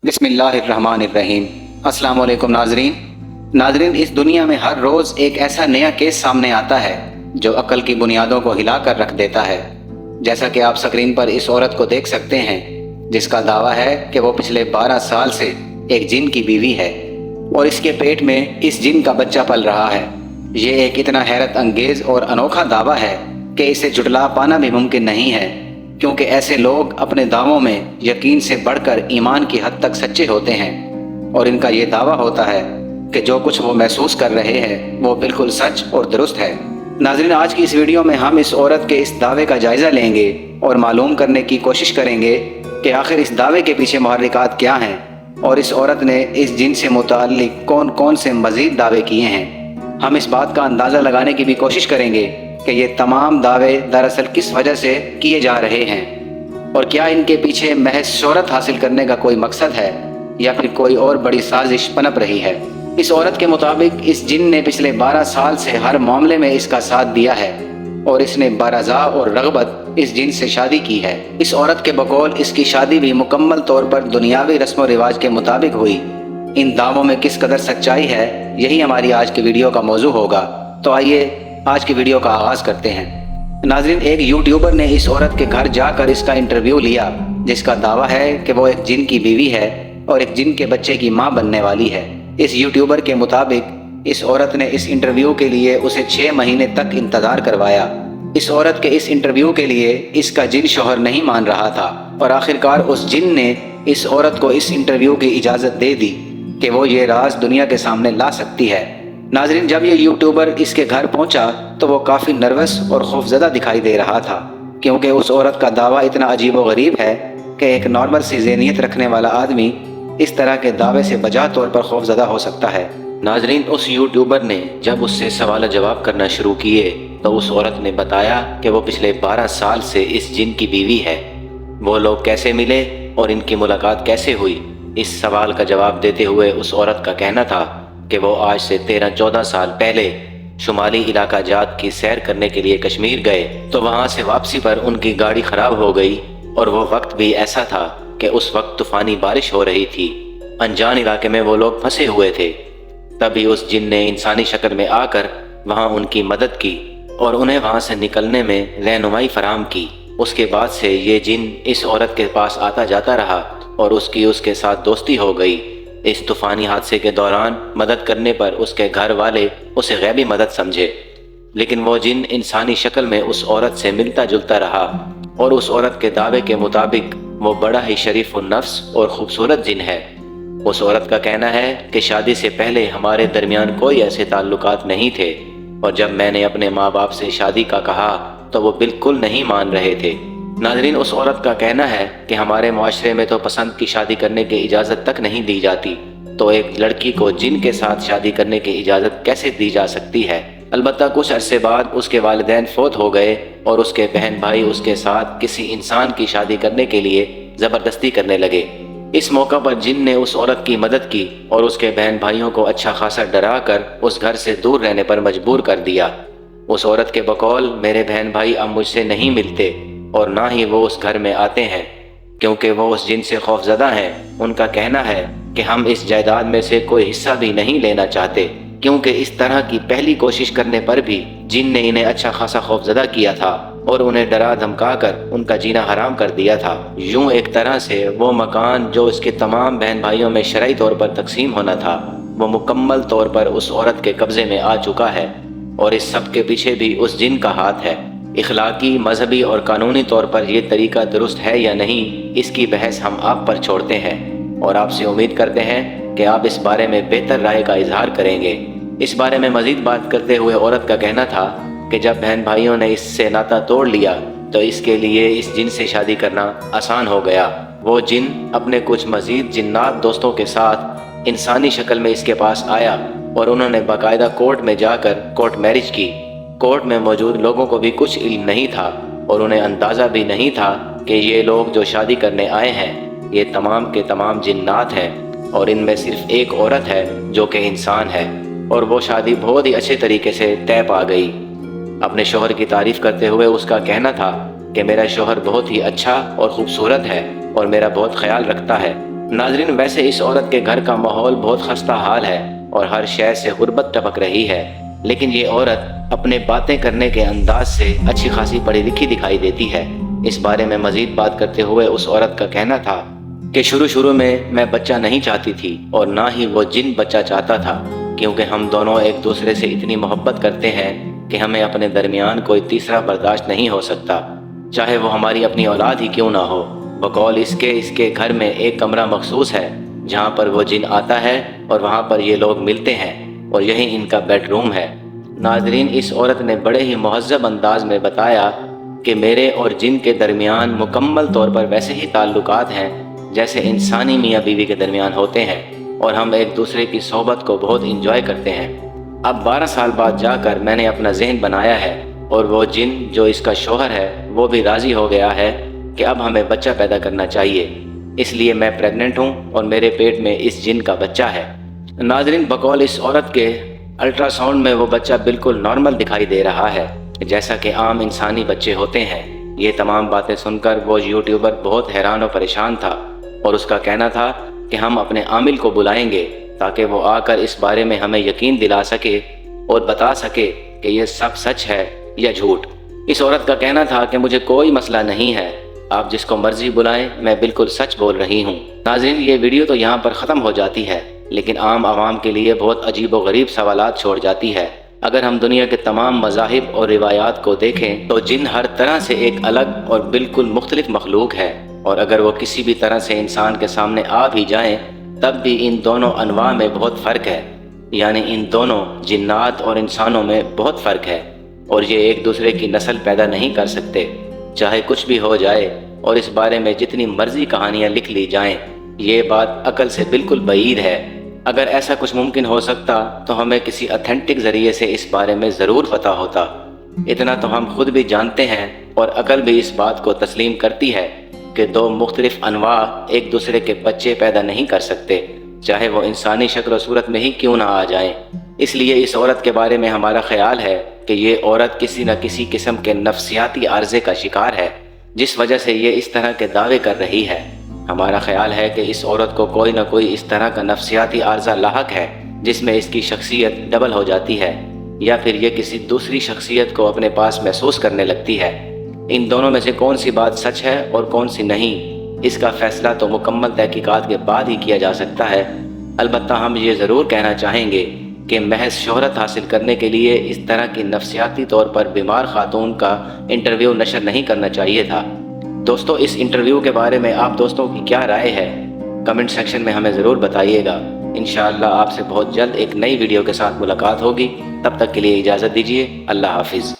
बिस्मिल्लाहिर्रहमानिर्रहीम। अस्सलाम वालेकुम नाजरीन, इस दुनिया में हर रोज़ एक ऐसा नया केस सामने आता है जो अक्ल की बुनियादों को हिला कर रख देता है। जैसा कि आप स्क्रीन पर इस औरत को देख सकते हैं जिसका दावा है कि वो पिछले 12 साल से एक जिन की बीवी है और इसके पेट में इस जिन का बच्चा पल रहा है। ये एक इतना हैरत अंगेज़ और अनोखा दावा है कि इसे जुटला पाना भी मुमकिन नहीं है, क्योंकि ऐसे लोग अपने दावों में यकीन से बढ़कर ईमान की हद तक सच्चे होते हैं और इनका ये दावा होता है कि जो कुछ वो महसूस कर रहे हैं वो बिल्कुल सच और दुरुस्त है। नाज़रीन, आज की इस वीडियो में हम इस औरत के इस दावे का जायज़ा लेंगे और मालूम करने की कोशिश करेंगे कि आखिर इस दावे के पीछे मुहर्रिकात क्या हैं और इस औरत ने इस जिन से मुताल्लिक कौन कौन से मज़ीद दावे किए हैं। हम इस बात का अंदाज़ा लगाने की भी कोशिश करेंगे कि ये तमाम दावे दरअसल किस वजह से किए जा रहे हैं और क्या इनके पीछे महज शोहरत हासिल करने का कोई मकसद है या फिर कोई और बड़ी साजिश पनप रही है। इस औरत के मुताबिक इस जिन ने पिछले 12 साल से हर मामले में इसका साथ दिया है और इसने बरज़ा और रग़बत इस जिन से शादी की है। इस औरत के बकौल इसकी शादी भी मुकम्मल तौर पर दुनियावी रस्म व रिवाज के मुताबिक हुई। इन दावों में किस कदर सच्चाई है, यही हमारी आज की वीडियो का मौजू होगा। तो आइए आज की वीडियो का आगाज़ करते हैं। नाज़रीन, एक यूट्यूबर ने इस औरत के घर जाकर इसका इंटरव्यू लिया जिसका दावा है कि वो एक जिन की बीवी है और एक जिन के बच्चे की मां बनने वाली है। इस यूट्यूबर के मुताबिक इस औरत ने इस इंटरव्यू के लिए उसे 6 महीने तक इंतज़ार करवाया। इस औरत के इस इंटरव्यू के लिए इसका जिन शौहर नहीं मान रहा था और आखिरकार उस जिन ने इस औरत को इस इंटरव्यू की इजाज़त दे दी कि वो ये राज दुनिया के सामने ला सकती है। नाज़रीन, जब ये यूट्यूबर इसके घर पहुंचा तो वो काफ़ी नर्वस और खौफजदा दिखाई दे रहा था, क्योंकि उस औरत का दावा इतना अजीब व गरीब है कि एक नॉर्मल सी ज़हनियत रखने वाला आदमी इस तरह के दावे से बजा तौर पर खौफजदा हो सकता है। नाजरीन, उस यूट्यूबर ने जब उससे सवाल जवाब करना शुरू किए तो उस औरत ने बताया कि वो पिछले 12 साल से इस जिन की बीवी है। वो लोग कैसे मिले और इनकी मुलाकात कैसे हुई, इस सवाल का जवाब देते हुए उस औरत का कहना था कि वो आज से 13-14 साल पहले शुमाली इलाका जात की सैर करने के लिए कश्मीर गए तो वहाँ से वापसी पर उनकी गाड़ी खराब हो गई और वो वक्त भी ऐसा था कि उस वक्त तूफानी बारिश हो रही थी। अनजान इलाके में वो लोग फंसे हुए थे। तभी उस जिन ने इंसानी शक्ल में आकर वहाँ उनकी मदद की और उन्हें वहाँ से निकलने में रहनुमाई फराहम की। उसके बाद से ये जिन इस औरत के पास आता जाता रहा और उसके साथ दोस्ती हो गई। इस तूफानी हादसे के दौरान मदद करने पर उसके घर वाले उसे गैबी मदद समझे, लेकिन वो जिन इंसानी शक्ल में उस औरत से मिलता जुलता रहा और उस औरत के दावे के मुताबिक वो बड़ा ही शरीफ नफ्स और खूबसूरत जिन है। उस औरत का कहना है कि शादी से पहले हमारे दरमियान कोई ऐसे ताल्लुकात नहीं थे और जब मैंने अपने माँ बाप से शादी का कहा तो वो बिल्कुल नहीं मान रहे थे। नाज़रीन, उस औरत का कहना है कि हमारे माशरे में तो पसंद की शादी करने की इजाज़त तक नहीं दी जाती, तो एक लड़की को जिन के साथ शादी करने की इजाज़त कैसे दी जा सकती है। अलबत्ता कुछ अरसे बाद उसके वालिदैन फोत हो गए और उसके बहन भाई उसके साथ किसी इंसान की शादी करने के लिए ज़बरदस्ती करने लगे। इस मौका पर जिन ने उस औरत की मदद की और उसके बहन भाइयों को अच्छा खासा डरा कर उस घर से दूर रहने पर मजबूर कर दिया। उस औरत के बकौल मेरे बहन भाई अब मुझसे नहीं मिलते और ना ही वो उस घर में आते हैं, क्योंकि वो उस जिन से खौफजदा हैं। उनका कहना है कि हम इस जायदाद में से कोई हिस्सा भी नहीं लेना चाहते, क्योंकि इस तरह की पहली कोशिश करने पर भी जिन ने इन्हें अच्छा खासा खौफजदा किया था और उन्हें डरा धमका कर उनका जीना हराम कर दिया था। यूं एक तरह से वो मकान जो इसके तमाम बहन भाइयों में शरई तौर पर तकसीम होना था वो मुकम्मल तौर पर उस औरत के कब्जे में आ चुका है और इस सब के पीछे भी उस जिन का हाथ है। इखलाकी, मजहबी और कानूनी तौर पर यह तरीका दुरुस्त है या नहीं, इसकी बहस हम आप पर छोड़ते हैं और आपसे उम्मीद करते हैं कि आप इस बारे में बेहतर राय का इजहार करेंगे। इस बारे में मजीद बात करते हुए औरत का कहना था कि जब बहन भाइयों ने इससे नाता तोड़ लिया तो इसके लिए इस जिन से शादी करना आसान हो गया। वो जिन अपने कुछ मजीद जिन्नात दोस्तों के साथ इंसानी शक्ल में इसके पास आया और उन्होंने बाकायदा कोर्ट में जाकर कोर्ट मैरिज की। कोर्ट में मौजूद लोगों को भी कुछ इल्म नहीं था और उन्हें अंदाज़ा भी नहीं था कि ये लोग जो शादी करने आए हैं ये तमाम के तमाम जिन्नात हैं और इनमें सिर्फ एक औरत है जो कि इंसान है। और वो शादी बहुत ही अच्छे तरीके से तय पा गई। अपने शौहर की तारीफ़ करते हुए उसका कहना था कि मेरा शौहर बहुत ही अच्छा और ख़ूबसूरत है और मेरा बहुत ख्याल रखता है। ناظرین، ویسے اس عورت کے گھر کا ماحول بہت خستہ حال ہے اور ہر شے سے غربت ٹپک رہی ہے، لیکن یہ عورت اپنے باتیں کرنے کے انداز سے اچھی خاصی پڑھی لکھی دکھائی دیتی ہے۔ اس بارے میں مزید بات کرتے ہوئے اس عورت کا کہنا تھا کہ شروع میں بچہ نہیں چاہتی تھی اور نہ ہی وہ جن بچہ چاہتا تھا، کیونکہ ہم دونوں ایک دوسرے سے اتنی محبت کرتے ہیں کہ ہمیں اپنے درمیان کوئی تیسرا برداشت نہیں ہو سکتا، چاہے وہ ہماری اپنی اولاد ہی کیوں نہ ہو۔ بقول اس کے گھر میں ایک کمرہ مخصوص ہے جہاں پر وہ جن آتا ہے اور وہاں پر یہ لوگ ملتے ہیں اور یہی ان کا بیڈ روم ہے۔ ناظرین، اس عورت نے بڑے ہی مہذب انداز میں بتایا کہ میرے اور جن کے درمیان مکمل طور پر ویسے ہی تعلقات ہیں جیسے انسانی میاں بیوی کے درمیان ہوتے ہیں، اور ہم ایک دوسرے کی صحبت کو بہت انجوائے کرتے ہیں۔ اب 12 سال بعد جا کر میں نے اپنا ذہن بنایا ہے اور وہ جن جو اس کا شوہر ہے وہ بھی راضی ہو گیا ہے کہ اب ہمیں بچہ پیدا کرنا چاہیے، اس لیے میں پریگننٹ ہوں اور میرے پیٹ میں اس جن کا بچہ ہے۔ ناظرین، بقول اس عورت کے الٹرا ساؤنڈ میں وہ بچہ بالکل نارمل دکھائی دے رہا ہے، جیسا کہ عام انسانی بچے ہوتے ہیں۔ یہ تمام باتیں سن کر وہ یوٹیوبر بہت حیران و پریشان تھا اور اس کا کہنا تھا کہ ہم اپنے عامل کو بلائیں گے تاکہ وہ آ کر اس بارے میں ہمیں یقین دلا سکے اور بتا سکے کہ یہ سب سچ ہے یا جھوٹ۔ اس عورت کا کہنا تھا کہ مجھے کوئی مسئلہ نہیں ہے، آپ جس کو مرضی بلائیں، میں بالکل سچ بول رہی ہوں۔ ناظرین، یہ ویڈیو تو یہاں پر ختم ہو جاتی ہے، لیکن عام عوام کے لیے بہت عجیب و غریب سوالات چھوڑ جاتی ہے۔ اگر ہم دنیا کے تمام مذاہب اور روایات کو دیکھیں تو جن ہر طرح سے ایک الگ اور بالکل مختلف مخلوق ہے، اور اگر وہ کسی بھی طرح سے انسان کے سامنے آ بھی جائیں تب بھی ان دونوں انواع میں بہت فرق ہے، یعنی ان دونوں جنات اور انسانوں میں بہت فرق ہے، اور یہ ایک دوسرے کی نسل پیدا نہیں کر سکتے، چاہے کچھ بھی ہو جائے، اور اس بارے میں جتنی مرضی کہانیاں لکھ لی جائیں، یہ بات عقل سے بالکل بعید ہے۔ اگر ایسا کچھ ممکن ہو سکتا تو ہمیں کسی اتھینٹک ذریعے سے اس بارے میں ضرور پتہ ہوتا۔ اتنا تو ہم خود بھی جانتے ہیں اور عقل بھی اس بات کو تسلیم کرتی ہے کہ دو مختلف انواع ایک دوسرے کے بچے پیدا نہیں کر سکتے، چاہے وہ انسانی شکل و صورت میں ہی کیوں نہ آ جائیں۔ اس لیے اس عورت کے بارے میں ہمارا خیال ہے کہ یہ عورت کسی نہ کسی قسم کے نفسیاتی عارضے کا شکار ہے، جس وجہ سے یہ اس طرح کے دعوے کر رہی ہے۔ ہمارا خیال ہے کہ اس عورت کو کوئی نہ کوئی اس طرح کا نفسیاتی عارضہ لاحق ہے جس میں اس کی شخصیت ڈبل ہو جاتی ہے، یا پھر یہ کسی دوسری شخصیت کو اپنے پاس محسوس کرنے لگتی ہے۔ ان دونوں میں سے کون سی بات سچ ہے اور کون سی نہیں، اس کا فیصلہ تو مکمل تحقیقات کے بعد ہی کیا جا سکتا ہے۔ البتہ ہم یہ ضرور کہنا چاہیں گے کہ محض شہرت حاصل کرنے کے لیے اس طرح کی نفسیاتی طور پر بیمار خاتون کا انٹرویو نشر نہیں کرنا چاہیے تھا۔ دوستو، اس انٹرویو کے بارے میں آپ دوستوں کی کیا رائے ہے؟ کمنٹ سیکشن میں ہمیں ضرور بتائیے گا۔ انشاءاللہ آپ سے بہت جلد ایک نئی ویڈیو کے ساتھ ملاقات ہوگی، تب تک کے لیے اجازت دیجیے۔ اللہ حافظ۔